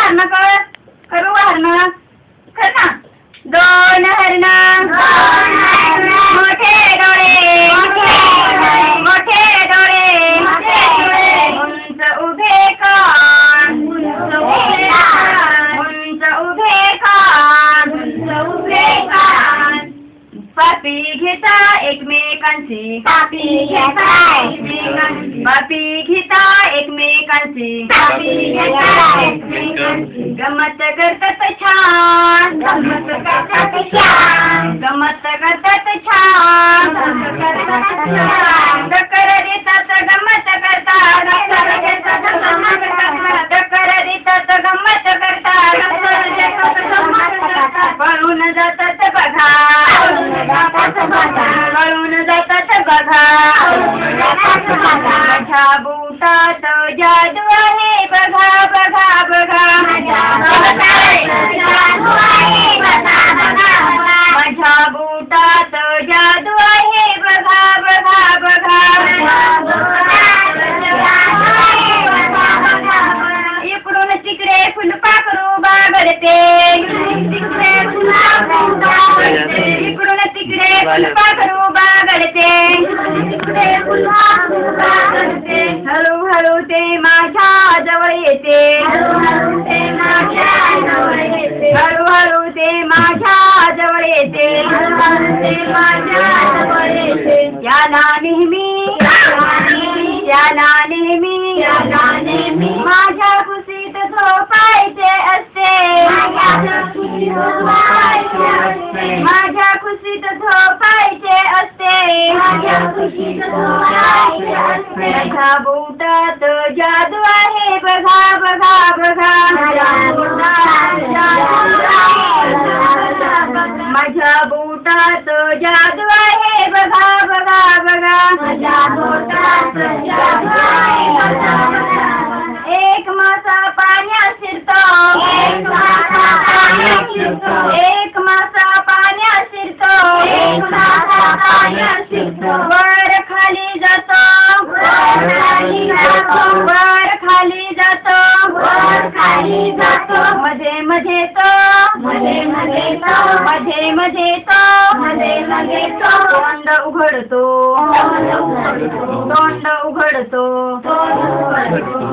हरण करू हरण कर ना. 2 हरण मोठे डोळे मोठे डोळे उंच उभे कान उंच उभे कान पापी घेता एकमेकांचे पापी घेता एकमेकांचे गमत करतात छान गमत करतात छान टक्कर देतात गमत करतात टक्कर देतात गमत करतात पळून जातात बघा पळून जातात बघा माझ्या बुटात जादू आहे बघा बघा बघा माझ्या बुटात जादू आहे बघा बघा बघा इकडून तिकडे फुलपाखरू बागडते इकडून तिकडे फुलपाखरू बागडते हळूहळू ते माझ्या जवळ येते हळूहळू ते माझ्या जवळ येते याला नेहमी माझ्या कुशीत झोपायचे असते माझ्या कुशीत झोपायचे असते माझ्या बुटात जादू आहे बघा बघा बघा माझ्या बुटात जादू आहे बघा बघा बघा एक मासा पाण्यात शिरतो एक मासा पाण्यात शिरतो वर खाली जातो वर खाली जातो मध्ये मध्ये तो तोंड उघडतो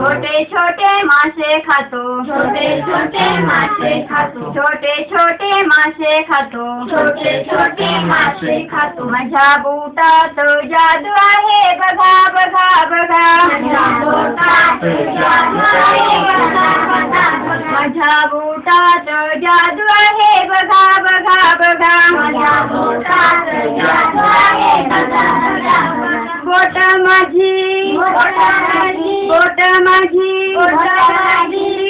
छोटे छोटे मासे खातो माझ्या बुटात जादू आहे बघा बघा बघा माझ्या बुटात जादू आहे बघा बघा बघा बोट माझी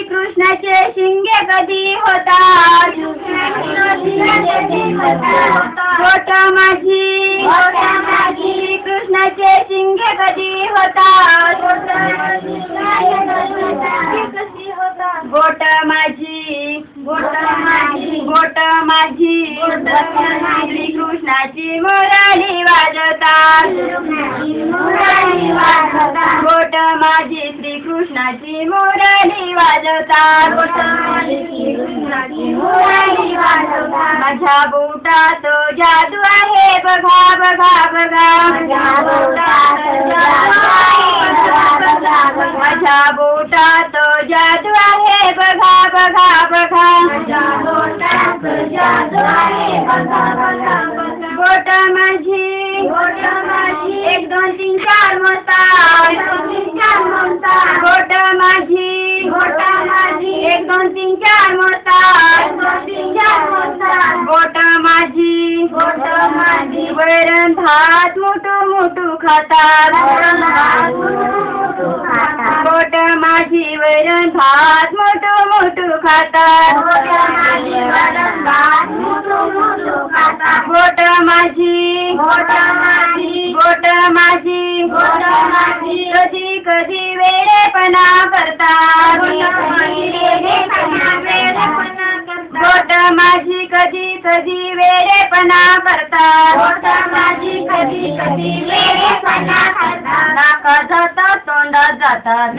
कृष्णाचे शिंगे कधी होतात बोट माझी कृष्णाचे शिंगे कधी होतात बोट माझी कृष्णाची मुरली वाजवतात बोट माझी श्रीकृष्णाची मुरली वाजवतात माझ्या बुटात जादू आहे बघा बघा बघा माझ्या बुटात जादू आहे बघा बघा बघा बोट माझी 1 2 3 4 मोजतात बोट माझी 1 2 3 4 मोजतात बोट माझी वरण भात मोठू खातात बोट माझी वरण भात मोठू खातात बोट माझी कधी कधी वेडेपणा करतात बोट माझी कधी कधी वेडेपणा करतात नाका जातात तोंडात जातात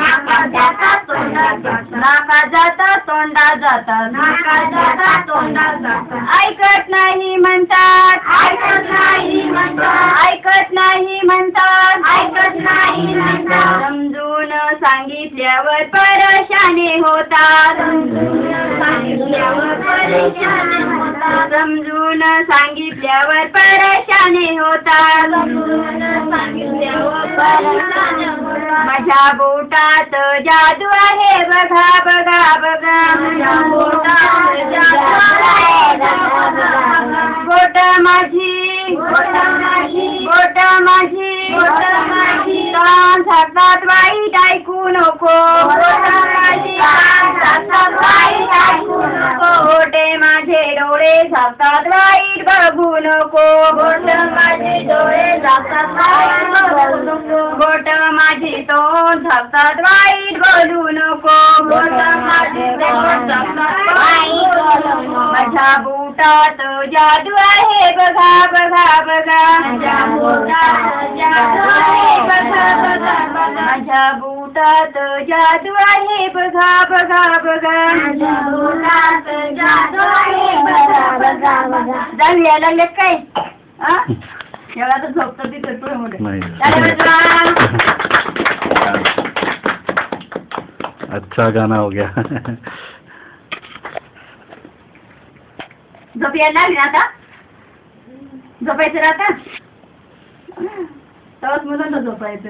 नाका जातात तोंडात जातात नाकात जातात तोंडात जातात ऐकत नाही म्हणतात ऐकत नाही म्हणतात ऐकत नाही म्हणतात ऐकत नाही म्हणतात समजून सांगितल्यावर परेशानी होतात सांगितल्यावर परेशान होतात समजून सांगितल्यावर परेशानी होतात सांगितल्यावर परेशान होतात माझ्या बोटात जादू आहे बघा बघा बघा माझ्या बोटात जादू आहे बघा बघा बघा बोट माझी बोट माझी बोट माझी बोट माझी कान झाकतात वाईट ऐकू नको बोट माझी कान झाकतात वाईट ऐकू नको बोटे माझे डोळे झाकतात वाईट बघू नको बोट माझे डोळे झाकतात वाईट बघू नको बोट माझी तोंड झाकतात वाईट बोलू नको बोट माझे तोंड झाकतात वाईट बोलू नको माझ्या बोटात जादू आहे बघा बघा बघा माझ्या बोटात जादू आहे बघा बघा बघा माझ्या बोटात जादू आहे बघा बघा बघा माझ्या बोटात जादू आहे बघा बघा बघा जाऊ यायला लागले काय हा एवढा तर झोपतो तिथे पुढे नाही. अच्छा गाना हो गया. झोप यायला लागली ना आता झोपायचं ना आता तेव्हाच मुलांना झोपायचं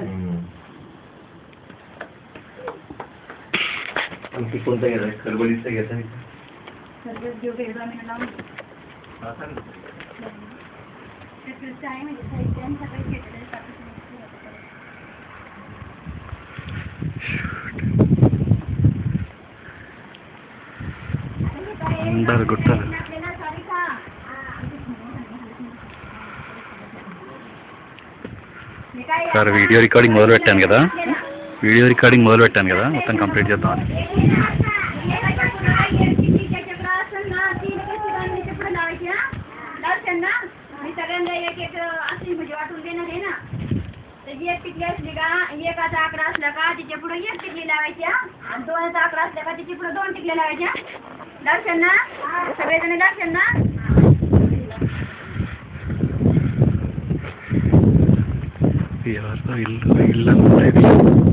आणखी कोणता घ्यायचा खरबलीचा घ्यायचा सर्वच घेऊ वेगळं आम्ही लावून अंदर गुट्टा సార్ వీడియో రికార్డింగ్ మొదలు పెట్టాను కదా మొత్తం కంప్లీట్ చేద్దాం सगळ्यांना एक एक अशी म्हणजे वाटून देणार आहे ना तर एक टिकली असली का एकाचा आकडा असला का तिच्या पुढे एक टिकली लावायच्या आणि दोनचा आकडा असला का तिच्या पुढे दोन टिकल्या लावायच्या दर्शन ना सगळेजण दर्शन ना ఎవరితో ఇల్లు ఇల్లు